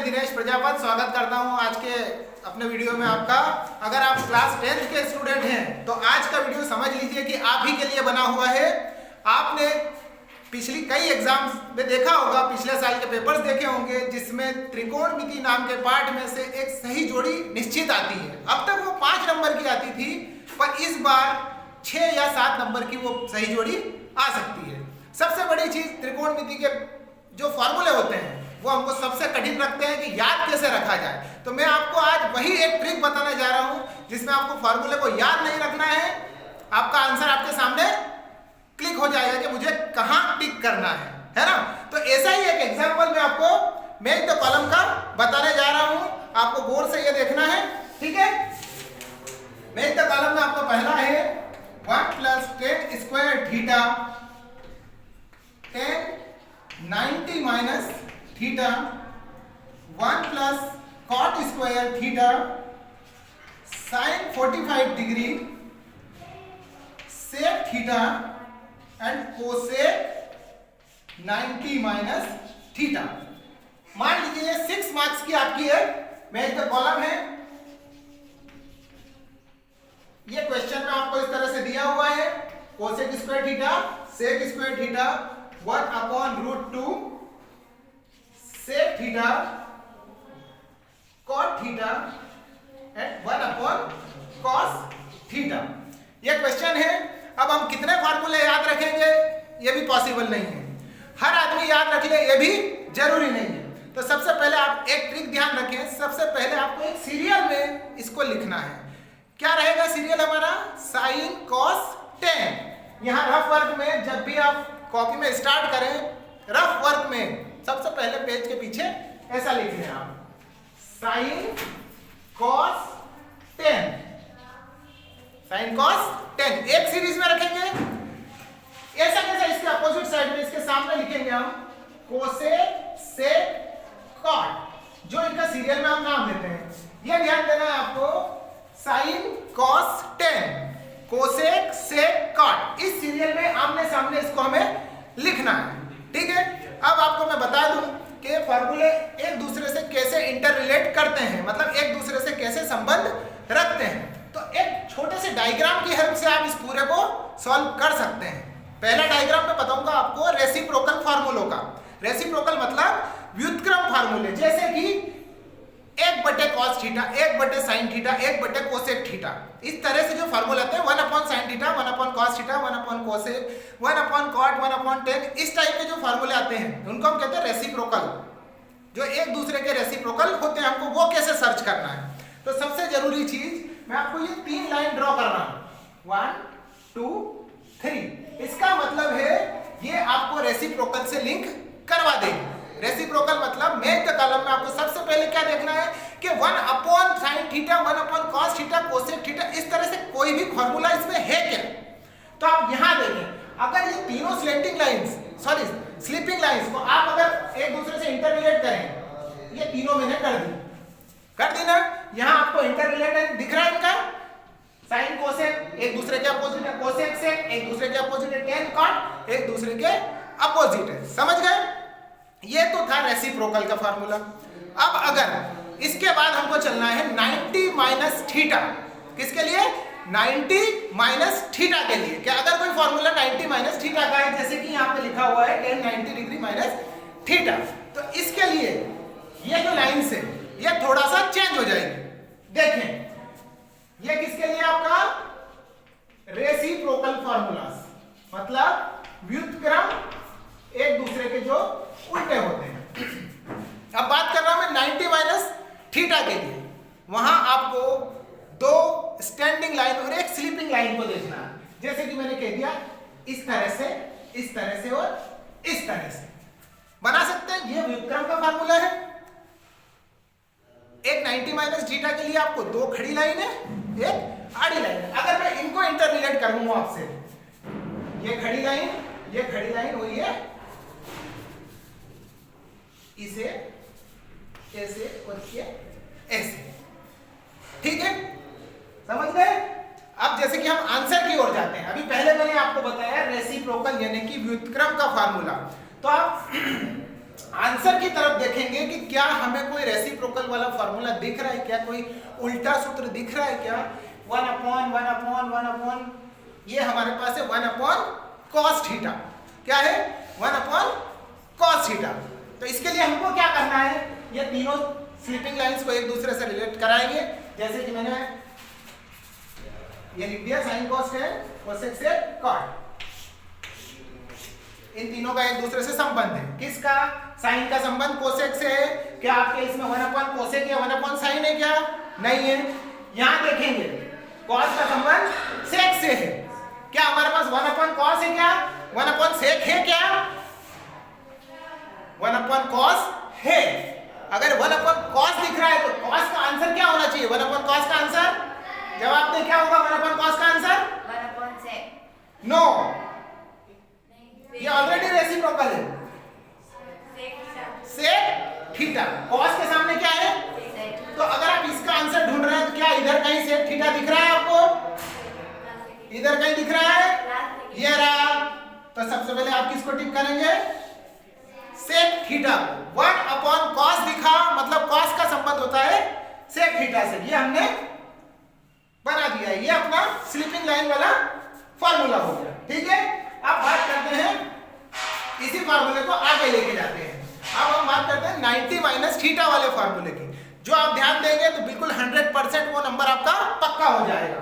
मैं दिनेश प्रजापत स्वागत करता हूं आज के अपने वीडियो में आपका। अगर आप क्लास 10th के स्टूडेंट हैं तो आज का वीडियो समझ लीजिए कि आप ही के लिए बना हुआ है। आपने पिछली कई एग्जाम्स में देखा होगा, पिछले साल के पेपर्स देखे होंगे जिसमें त्रिकोणमिति नाम के पार्ट में से एक सही जोड़ी निश्चित आती है। अब तक वो 5 नंबर की आती थी, पर इस बार 6 या 7 नंबर की वो सही जोड़ी आ सकती है। सबसे बड़ी चीज त्रिकोणमिति के जो फॉर्मूले होते हैं वो हमको सबसे कठिन रखते हैं कि याद कैसे रखा जाए। तो मैं आपको आज वही एक ट्रिक बताने जा रहा हूं जिसमें आपको फॉर्मूले को याद नहीं रखना है, आपका आंसर आपके सामने क्लिक हो जाएगा कि मुझे कहां टिक करना है ना। तो ऐसा ही एक एग्जांपल मैं आपको मेक द कॉलम का बताने जा रहा हूं, आपको गौर से ये देखना है, ठीक है। मेक द कॉलम में आपका पहला है 1 + 10 square theta 10 90 minus theta 1 + cot square theta sin 45 degree sec theta and cosec 90 minus theta. मान लीजिए 6 मार्क्स की आपकी है मेक द कॉलम है। ये क्वेश्चन में आपको इस तरह से दिया हुआ है cosec square theta sec square theta 1/√2 sec theta cot theta and 1/cos theta. ये क्वेश्चन है। अब हम कितने फार्मूले याद रखेंगे ये भी पॉसिबल नहीं है, हर आदमी याद रख ले ये भी जरूरी नहीं है। तो सबसे पहले आप एक ट्रिक ध्यान रखें, सबसे पहले आपको एक सीरियल में इसको लिखना है। क्या रहेगा सीरियल हमारा? sin cos tan। यहां रफ वर्क में जब भी आप कॉपी में स्टार्ट करें, रफ वर्क में सबसे पहले पेज के पीछे ऐसा लिख लें आप sin cos tan। sin cos tan एक सीरीज में रखेंगे। ऐसा कैसा? इसके अपोजिट साइड में इसके सामने लिखेंगे हम cosec sec cot, जो इनका सीरियल में हम नाम देते हैं। यह ध्यान देना है आपको, sin cos tan cosec sec cot, इस सीरियल में आमने सामने इसको हमें लिखना है, ठीक है। अब आपको मैं बता दूं कि फॉर्मूले एक दूसरे से कैसे इंटर रिलेट करते हैं, मतलब एक दूसरे से कैसे संबंध रखते हैं। तो एक छोटे से डायग्राम की हेल्प से आप इस पूरे को सॉल्व कर सकते हैं। पहला डायग्राम में बताऊंगा आपको रेसिप्रोकल फार्मूलों का। रेसिप्रोकल मतलब व्युत्क्रम फार्मूले, जैसे कि 1/cos theta 1/sin theta 1/cosec theta, इस तरह से जो फार्मूला आते हैं 1/sin theta 1/cos theta 1/cosec 1/cot 1/tan, इस टाइप के जो फार्मूले आते हैं उनको हम कहते हैं रेसिप्रोकल। जो एक दूसरे के रेसिप्रोकल होते हैं, हमको वो कैसे सर्च करना है। तो सबसे जरूरी चीज मैं आपको ये 3 लाइन ड्रॉ कर रहा हूं 1 2 3। इसका मतलब है ये आपको रेसिप्रोकल से लिंक करवा देगी। रेसिप्रोकल मतलब मेक द कॉलम में आपको सबसे पहले क्या देखना है कि 1/sin theta 1/cos theta cosec theta, इस तरह से कोई भी फॉर्मूला इसमें है क्या। तो आप यहां देखें, अगर ये तीनों स्लीपिंग लाइंस को आप अगर एक दूसरे से इंटर रिलेट करें, ये तीनों मैंने कर दी ना। यहां आपको इंटर रिलेट दिख रहा है इनका, sin cosec एक दूसरे के अपोजिट है, cosec sec एक दूसरे के अपोजिट है, tan cot एक दूसरे के अपोजिट है। समझ गए? ये तो था रेसिप्रोकल का फार्मूला। अब अगर इसके बाद हमको चलना है 90 माइनस थीटा। किसके लिए? 90 माइनस थीटा के लिए। क्या अगर कोई फार्मूला 90 माइनस थीटा का है, जैसे कि यहाँ पे लिखा हुआ है tan 90 डिग्री माइनस थीटा, तो इसके लिए ये जो लाइन है ये थोड़ा सा चेंज हो जाएगी। देखें ये किसके लिए? आपका रेसिप्रोकल फार्मूलास, मतलब व्युत्क्रम एक दूसरे के जो उल्टे होते हैं। अब बात कर रहा हूं मैं 90 माइनस थीटा के लिए। वहां आपको 2 स्टैंडिंग लाइन और एक स्लीपिंग लाइन को देखना है। जैसे कि मैंने कह दिया इस तरह से और इस तरह से बना सकते हैं। ये व्युत्क्रम का फार्मूला है। एक 90 माइनस थीटा के लिए आपको 2 खड़ी लाइन है, एक आड़ी लाइन है। अगर मैं इनको इंटर रिलेट करूंगा आपसे, ये खड़ी लाइन और ये इसे ऐसे और ये ऐसे, ठीक है। समझ गए? अब जैसे कि हम आंसर की ओर जाते हैं। अभी पहले मैंने आपको बताया रेसिप्रोकल यानी कि व्युत्क्रम का फार्मूला। तो आप आंसर की तरफ देखेंगे कि क्या हमें कोई रेसिप्रोकल वाला फॉर्मूला दिख रहा है क्या, कोई उल्टा सूत्र दिख रहा है क्या। 1/1/1/1 ये हमारे पास है 1/cos थीटा। क्या है 1/cos थीटा। तो इसके लिए हमको क्या करना है, ये तीनों स्लीपिंग लाइंस को एक दूसरे से रिलेट कराएंगे। जैसे कि मैंने ये लिख दिया sin cos tan cosec से cot, इन तीनों का एक दूसरे से संबंध है। किसका, साइन का संबंध कोसेक से है। क्या आपके इसमें 1/cosec या 1/sin है क्या, नहीं है। यहां देखेंगे cos का संबंध sec से है। क्या हमारे पास 1/cos है क्या, 1/sec है क्या, 1/cos है। अगर 1/cos दिख रहा है तो cos का आंसर क्या होना चाहिए, 1/cos का आंसर जवाब दे क्या होगा, 1/cos का आंसर 1/sec। नो, ये ऑलरेडी रेसिप्रोकल है, sec थीटा। cos के सामने क्या है, तो अगर आप इसका आंसर ढूंढ रहे हैं तो क्या इधर कहीं sec थीटा दिख रहा है आपको, इधर कहीं दिख रहा है, ये रहा। तो सबसे पहले आप किसको टिक करेंगे, sec थीटा। 1/cos दिखा मतलब cos का संबंध होता है sec थीटा से, ये हमने बना दिया है। ये अपना स्लीपिंग लाइन वाला फॉर्मूला हो गया, ठीक है। अब बात करते हैं, इसी फॉर्मूले को आगे लेके जाते हैं। अब हम बात करते हैं 90 - थीटा वाले फॉर्मूले की, जो आप ध्यान देंगे तो बिल्कुल 100% वो नंबर आपका पक्का हो जाएगा।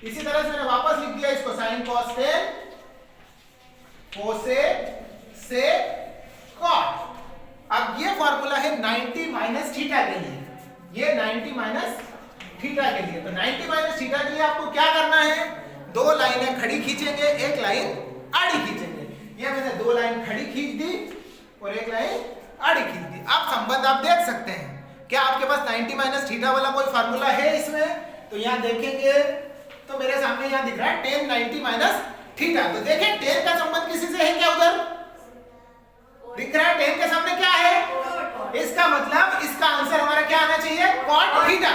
इसी तरह से मैंने वापस लिख दिया इसको, sin cos tan cosec से cot। अब ये फॉर्मूला है 90 - थीटा के लिए, ये 90 - थीटा के लिए। तो 90 - थीटा के लिए आपको क्या करना है, दो लाइनें खड़ी खींचेंगे, एक लाइन आड़ी खींचेंगे। ये मैंने दो लाइन खड़ी खींच दी और एक लाइन आड़ी खींच दी। आप संबंध आप देख सकते हैं। क्या आपके पास 90 - थीटा वाला कोई फार्मूला है इसमें, तो यहाँ देखेंगे तो मेरे सामने यहाँ दिख रहा है tan 90 - थीटा। तो देखें tan का संबंध किसी से है क्या, उधर दिख रहा है tan के सामने क्या है, इसका मतलब इसका आंसर हमारा क्या आना चाहिए, cot थीटा।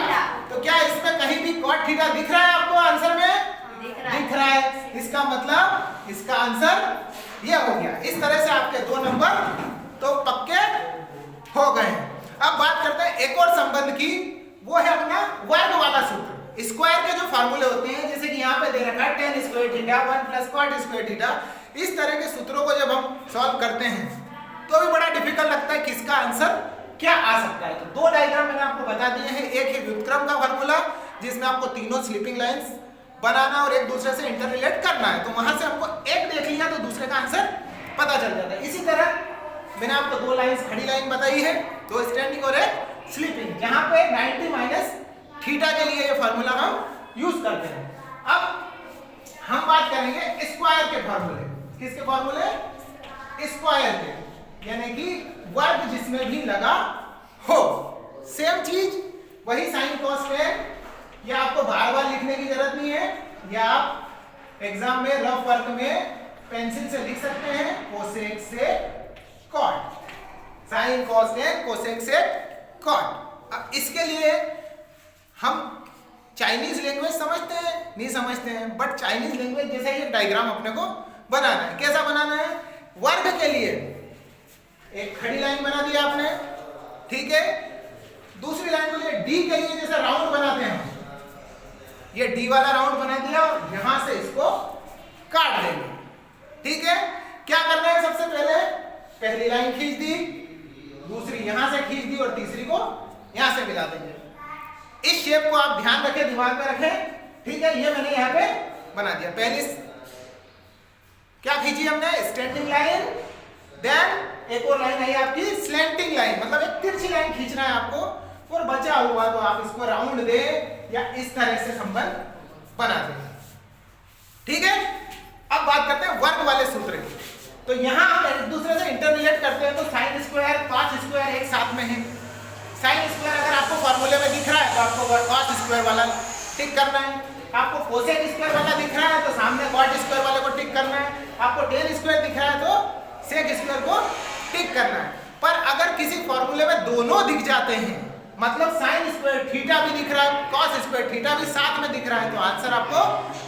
तो क्या इसमें कहीं भी cot थीटा दिख रहा है आपको आंसर में, दिख रहा है। इसका मतलब इसका आंसर ये हो गया। इस तरह से आपके दो नंबर तो पक्के हो गए। अब बात करते हैं एक और संबंध की, वो है अपना वर्ग वाला सूत्र। स्क्वायर के जो फार्मूले होते हैं, जैसे कि यहाँ पे दे रखा है tan square theta 1 + cot square theta. इस तरह के सूत्रों को जब हम सॉल्व करते हैं तो भी बड़ा डिफिकल्ट लगता है कि इसका आंसर क्या आ सकता है। तो दो डायग्राम मैंने आपको बता दिए हैं। एक है व्युत्क्रम का फार्मूला, जिसमें आपको तीनों स्लीपिंग लाइंस बनाना और एक दूसरे से इंटर रिलेट करना है। तो वहां से हमको एक देख लिया तो दूसरे का आंसर पता चल जाता है। इसी तरह मैंने आपको दो लाइंस खड़ी लाइन बताई है, दो स्टैंडिंग और एक स्लीपिंग, जहां पे 90 - थीटा के लिए ये फार्मूला हम यूज करते हैं। अब हम बात करेंगे स्क्वायर के फार्मूले। किसके फार्मूले, स्क्वायर के, यानी कि वर्ग जिसमें भी लगा हो। सेम चीज वही sin cos tan, ये आपको बार बार लिखने की जरूरत नहीं है, या आप एग्जाम में रफ वर्क में पेंसिल से लिख सकते हैं, cosec sec cot, sin cos tan cosec sec cot. अब इसके लिए हम चाइनीज लैंग्वेज समझते हैं, नहीं समझते हैं, बट चाइनीज लैंग्वेज जैसा ही एक डायग्राम अपने को बनाना है। कैसा बनाना है, वर्ग के लिए एक खड़ी लाइन बना दिया आपने, ठीक है। दूसरी लाइन के लिए डी के लिए जैसे राउंड बनाते हैं, ये डी वाला राउंड बना दिया और यहां से इसको काट देंगे, ठीक है। क्या करना है, सबसे पहले पहली लाइन खींच दी, दूसरी यहां से खींच दी और तीसरी को यहां से मिला देंगे। इस शेप को आप ध्यान रखें, दिमाग में रखें, ठीक है। ये मैंने यहां पे बना दिया। पहली क्या खींची हमने, स्टैंडिंग लाइन, देन एक और लाइन है आपकी स्लैंटिंग लाइन, मतलब एक तिरछी लाइन खींचना है आपको। और बचा हुआ तो आप इसको राउंड दे या इस तरह से संबंध बना दें, ठीक है। अब बात करते हैं वर्ग वाले सूत्र की। तो यहां हम एक दूसरे से इंटररिलेट करते हैं। तो sin स्क्वायर cos स्क्वायर एक साथ में है। sin स्क्वायर अगर आपको फॉर्मूले में दिख रहा है तो आपको cos स्क्वायर वाला टिक करना है। आपको कोसेक स्क्वायर वाला दिख रहा है तो सामने cot स्क्वायर वाले को टिक करना है। आपको tan स्क्वायर दिख रहा है तो sec स्क्वायर को टिक करना है। पर अगर किसी फॉर्मूले में दोनों दिख जाते हैं, मतलब sin स्क्वायर थीटा भी दिख रहा है, cos स्क्वायर थीटा भी साथ में दिख रहा है, तो आंसर आपको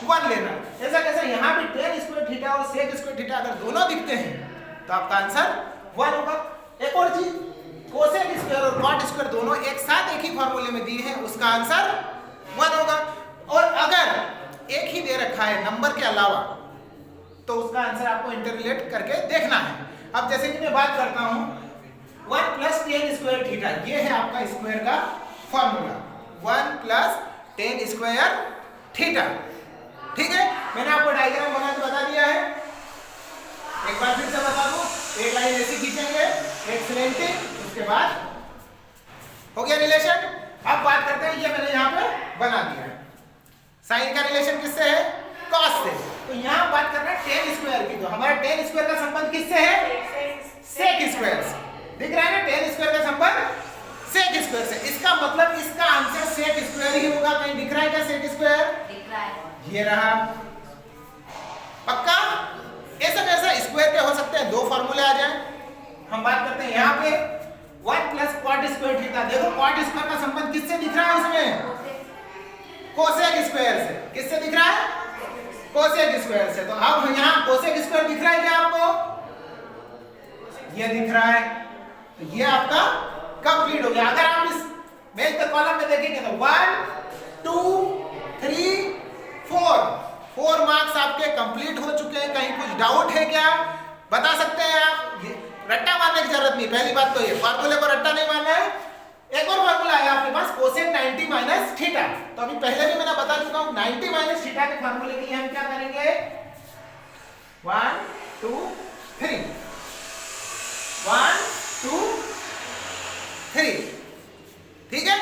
1 लेना है। ऐसा कैसे, यहाँ भी tan स्क्वायर थीटा और sec स्क्वायर थीटा अगर दोनों दिखते हैं तो आपका आंसर 1 होगा। एक और चीज, कोसेक स्क्वायर और कॉट स्क्वायर दोनों एक साथ एक ही फॉर्मूले में दिए हैं, उसका आंसर 1 होगा। और अगर एक ही दे रखा है नंबर के अलावा, तो उसका आंसर आपको इंटरलेट करके देखना है। अब जैसे कि मैं बात करता हूं 1 + tan स्क्वायर थीटा, ये है आपका स्क्वायर का फॉर्मूला, 1 + tan स्क्वायर थीटा। ठीक है, मैंने आपको डायग्राम बना के बता दिया है, एक बार फिर से बता दूं। एक लाइन ऐसी खींचेंगे, एक स्लैंटिंग, उसके बाद हो गया रिलेशन। अब बात करते हैं, ये मैंने यहाँ पे बना दिया है, साइन का रिलेशन किससे है, कॉस से। तो यहाँ बात कर रहे हैं tan स्क्वायर की, तो हमारा tan स्क्वायर का संबंध किससे है, सेक स्क्वायर से। दिख रहा है ना, tan स्क्वायर का संबंध सेक स्क्वायर से। इसका मतलब इसका आंसर सेक स्क्वायर ही होगा। कहीं दिख रहा है क्या सेक स्क्वायर, दिख रहा है, ये रहा। पक्का ऐसा कैसा स्क्वायर के हो सकते हैं, दो फॉर्मूले आ जाए। हम बात करते हैं यहाँ पे 1 + cot स्क्वायर थीटा। देखो cot स्क्वायर का संबंध किससे दिख रहा है, उसमें कोसेक स्क्वायर से। किससे दिख रहा है, कोसेक स्क्वायर से। तो अब यहाँ कोसेक स्क्वायर दिख रहा है क्या आपको, ये दिख रहा है। तो ये आपका कंप्लीट हो गया। अगर आप इस मेज के कॉलम में देखेंगे तो 1 2 3 4 मार्क्स आपके कंप्लीट हो चुके हैं। कहीं कुछ डाउट है क्या, बता सकते हैं आप। ये रट्टा मारने की जरूरत नहीं, पहली बात तो ये फार्मूले को रट्टा नहीं मारना है। एक और फार्मूला है आपके पास, कोसेक 90 - थीटा। तो अभी पहले भी मैंने बता चुका हूं, 90 - थीटा के फार्मूले के लिए हम क्या करेंगे, 1 2 3 1 2 3। ठीक है,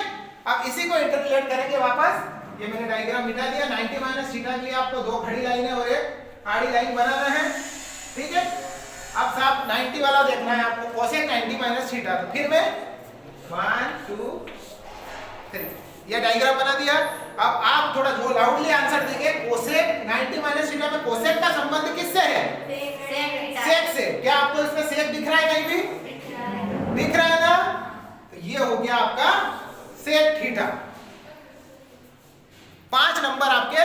अब इसी को इंटरलेट करेंगे वापस। ये मैंने डायग्राम मिटा दिया। 90 - थीटा के लिए आपको दो खड़ी लाइनें और एक आड़ी लाइन बनाना है। ठीक है, अब साहब 90 वाला देखना है आपको, कोसेक 90 - थीटा। तो फिर मैं 1 2 3 ये डायग्राम बना दिया। अब आप थोड़ा जो लाउडली आंसर देंगे, कोसेक 90 - थीटा में कोसेक का संबंध किससे है, सेक से। क्या आपको इसमें सेक दिख रहा है, कहीं भी दिख रहा है ना, तो ये हो गया आपका सेक थीटा। 5 नंबर आपके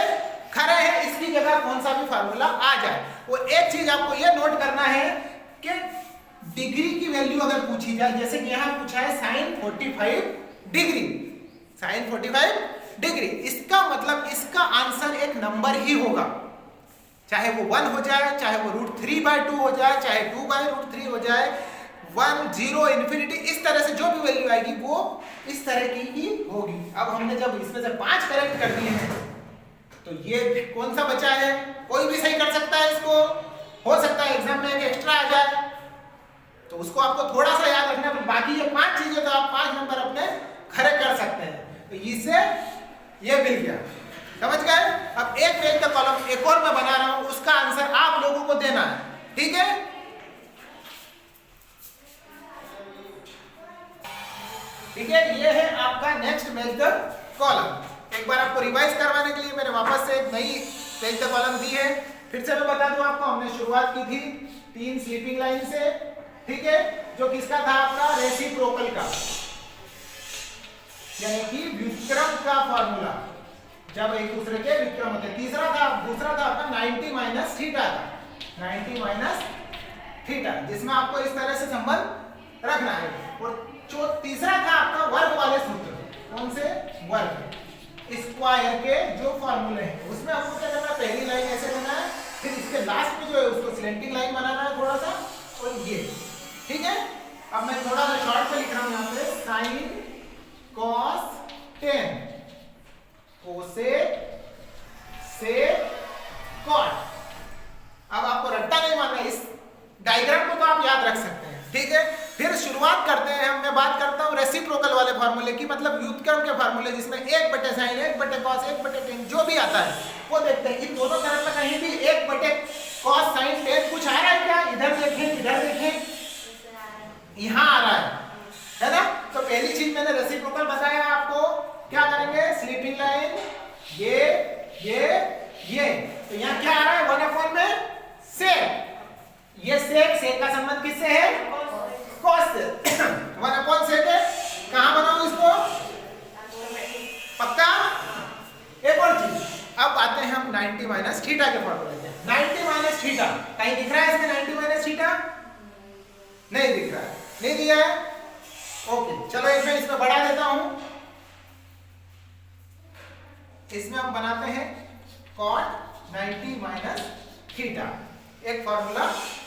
खरे हैं। इसकी जगह कौन सा भी फार्मूला आ जाए, वो एक चीज आपको ये नोट करना है कि डिग्री की वैल्यू अगर पूछी जाए, जैसे कि यहां पूछा है sin 45 डिग्री, sin 45 डिग्री, इसका मतलब इसका आंसर एक नंबर ही होगा। चाहे वो 1 हो जाए, चाहे वो √3/2 हो जाए, चाहे 2/√3 हो जाए, 1 0 इन्फिनिटी, इस तरह से जो भी वैल्यू आएगी वो इस तरह की ही होगी। अब हमने जब इसमें से 5 करेक्ट कर दिए हैं, तो ये कौन सा बचा है, कोई भी सही कर सकता है इसको। हो सकता है एग्जाम में एक एक्स्ट्रा आ जाए, तो उसको आपको थोड़ा सा याद रखना। बाकी ये 5 चीजें तो आप 5 नंबर अपने खरे कर सकते हैं। तो इससे ये मिल गया, समझ गए। अब एक पेज का कॉलम एक और मैं बना रहा हूं, उसका आंसर आप लोगों को देना है। ठीक है, ठीक है, ये है आपका नेक्स्ट पेज का कॉलम। एक बार आपको रिवाइज करवाने के लिए मैंने वापस से एक नई पेज का कॉलम दी है। फिर से मैं बता दूं आपको, हमने शुरुआत की थी 3 स्लीपिंग लाइन से। ठीक है, जो किसका था, आपका रेसिप्रोकल का, यानी कि व्युत्क्रम का फार्मूला, जब एक दूसरे के व्युत्क्रम होते। दूसरा था आपका 90 - थीटा का, 90 - थीटा, जिसमें आपको इस तरह से संबंध रखना है। और जो तीसरा था आपका वर्ग वाले सूत्र, कौन से, वर्ग स्क्वायर के जो फॉर्मूले हैं, उसमें आपको क्या करना है, पहली लाइन ऐसे करना है, फिर इसके लास्ट में जो है उसको स्लैंटिंग लाइन बनाना है थोड़ा सा, और ये। ठीक है, अब मैं थोड़ा सा शॉर्ट में लिख रहा हूं यहाँ पे, sine cos tan, cosec sec cot. अब आपको रट्टा नहीं मारना, इस डायग्राम को तो आप याद रख सकते हैं। ठीक है, फिर शुरुआत करते हैं हम। मैं बात करता हूं रेसिप्रोकल वाले फार्मूले की, मतलब व्युत्क्रम के फार्मूले, जिसमें 1/sin 1/cos 1/tan जो भी आता है वो देखते हैं। इन दोनों तरफ में कहीं भी 1/cos sin tan कुछ आ रहा है क्या, इधर देखें, इधर देखें, यहां आ रहा है ना। तो पहली चीज मैंने रेसिप्रोकल बताया आपको, क्या करेंगे, स्लीपिंग लाइन, ये। तो यहाँ क्या आ रहा है, 1/, में सेक, ये सेक का संबंध किससे है, कॉस से। 1/sec है, कहां बनाऊं इसको, पक्का। एक और चीज, अब आते हैं हम 90 - थीटा के फॉर्मूले में। 90 - थीटा कहीं दिख रहा है इसमें, 90 - थीटा नहीं दिख रहा है। नहीं दिया है? ओके, चलो एक मैं इसमें बढ़ा देता हूं। इसमें हम बनाते हैं cot 90 माइनस थीटा। एक फॉर्मूला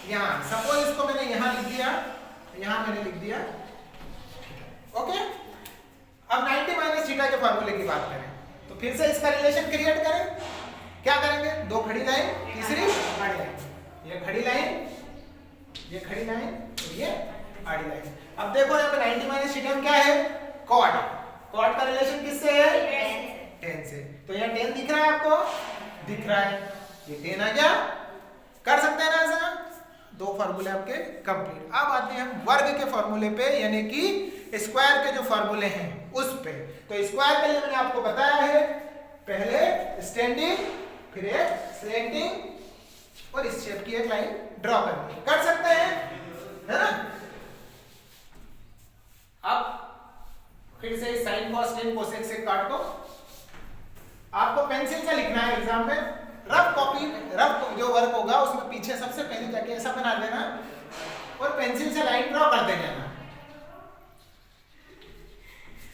यहां, सपोज इसको मैंने यहां लिख दिया, यहां मैंने लिख दिया, ओके। अब 90 माइनस थीटा के फॉर्मूले की बात करें तो फिर से इसका रिलेशन क्रिएट करें। क्या करेंगे? दो खड़ी लाइन, तीसरी आड़ी लाइन, ये खड़ी लाइन, ये खड़ी लाइन, तो ये आड़ी लाइन। अब देखो यहाँ पे 90 माइनस थीटा में क्या है? कॉट। कॉट का रिलेशन किससे है? 10 से। तो यहाँ 10 दिख रहा है आपको? दिख रहा है, ये 10 आ गया। कर सकते हैं ना ऐसा? दो फॉर्मूले आपके कंप्लीट। अब आते हैं हम वर्ग के फॉर्मूले पे, यानी कि स्क्वायर के जो फॉर्मूले हैं उस पे। तो स्क्वायर के लिए मैंने आपको बताया है, पहले स्टैंडिंग, फिर एक स्लैंटिंग और इस शेप की एक लाइन ड्रॉ करनी है। कर सकते हैं, है ना? अब फिर से साइन कॉस टेन कोसेक से काट को आपको पेंसिल से लिखना है एग्जाम में। रफ कॉपी, रफ जो वर्क होगा उसमें पीछे सबसे पहले जाके ऐसा बना देना और पेंसिल से लाइन ड्रॉ कर देना,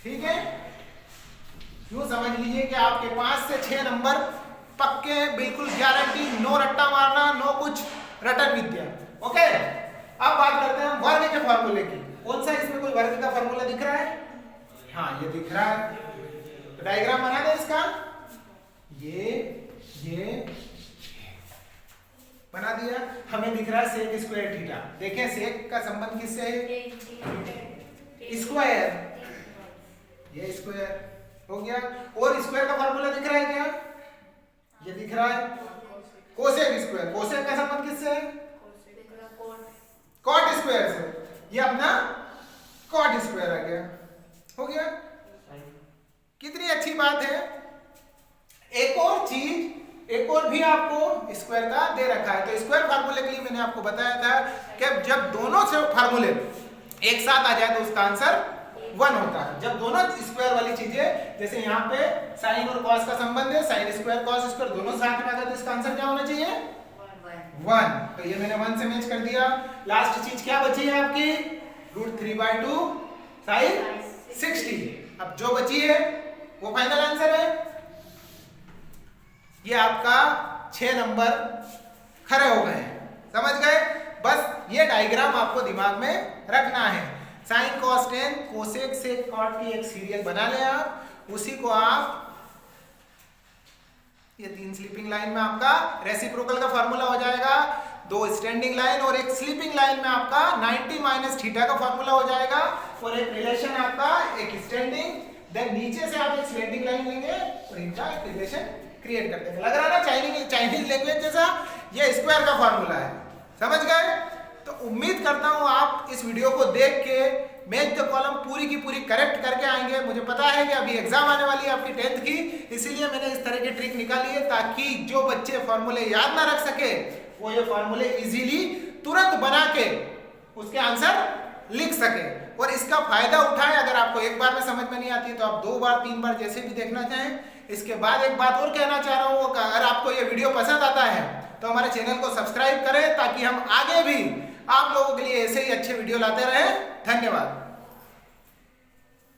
ठीक है? यूं समझ लीजिए कि आपके 5 से 6 नंबर पक्के, बिल्कुल गारंटी, नो रट्टा मारना, नो कुछ रटन विद्या, ओके। अब बात करते हैं वर्ग के फॉर्मूले की। कौन सा इसमें कोई वर्ग का फॉर्मूला दिख रहा है? हाँ, ये दिख रहा है। तो डायग्राम बना दे इसका, ये बना दिया। हमें दिख रहा है सेक स्क्वायर थीटा। देखें सेक का संबंध किससे है? स्क्वायर, ये स्क्वायर हो गया। और स्क्वायर का फॉर्मूला दिख रहा है क्या? ये दिख रहा है कोसेक स्क्वायर। कोसेक का संबंध किससे है? कॉट स्क्वायर से। ये अपना कॉट स्क्वायर आ गया, हो गया। कितनी अच्छी बात है। एक और चीज, एक और भी आपको स्क्वायर का दे रखा है। तो स्क्वायर फार्मूले के लिए मैंने आपको बताया था कि जब दोनों से फार्मूले एक साथ आ जाए तो उसका आंसर 1 होता है। जब दोनों स्क्वायर वाली चीजें, जैसे यहाँ पे साइन और कॉस का संबंध है, साइन स्क्वायर कॉस स्क्वायर दोनों साथ में आ जाए तो इसका आंसर क्या होना चाहिए? 1। तो ये मैंने 1 से मैच कर दिया। लास्ट चीज क्या बची है आपकी? √3/2 साइन 60। अब जो बची है वो फाइनल आंसर है। ये आपका 6 नंबर खरे हो गए, समझ गए? बस ये डायग्राम आपको दिमाग में रखना है। Sine cos tan cosec sec cot की एक सीरियल बना ले आप, उसी को आप ये 3 स्लीपिंग लाइन में आपका रेसिप्रोकल का फॉर्मूला हो जाएगा, 2 स्टैंडिंग लाइन और एक स्लीपिंग लाइन में आपका 90 माइनस थीटा का फॉर्मूला हो जाएगा, और एक रिलेशन आपका एक स्टैंडिंग, देन नीचे से आप एक स्लैंटिंग लाइन लेंगे और इनका एक रिलेशन क्रिएट कर देंगे। लग रहा है ना चाइनीज लैंग्वेज जैसा? ये स्क्वायर का फॉर्मूला है, समझ गए? तो उम्मीद करता हूं आप इस वीडियो को देख के मैच द कॉलम पूरी की पूरी करेक्ट करके आएंगे। मुझे पता है कि अभी एग्जाम आने वाली है आपकी 10th की, इसीलिए मैंने इस तरह की ट्रिक निकाली है ताकि जो बच्चे फॉर्मूले याद ना रख सके वो ये फॉर्मूले इजीली तुरंत बना के उसके आंसर लिख सके और इसका फायदा उठाएं। अगर आपको एक बार में समझ में नहीं आती है तो आप 2 बार 3 बार जैसे भी देखना चाहें। इसके बाद एक बात और कहना चाह रहा हूँ, अगर आपको ये वीडियो पसंद आता है तो हमारे चैनल को सब्सक्राइब करें ताकि हम आगे भी आप लोगों के लिए ऐसे ही अच्छे वीडियो लाते रहें। धन्यवाद।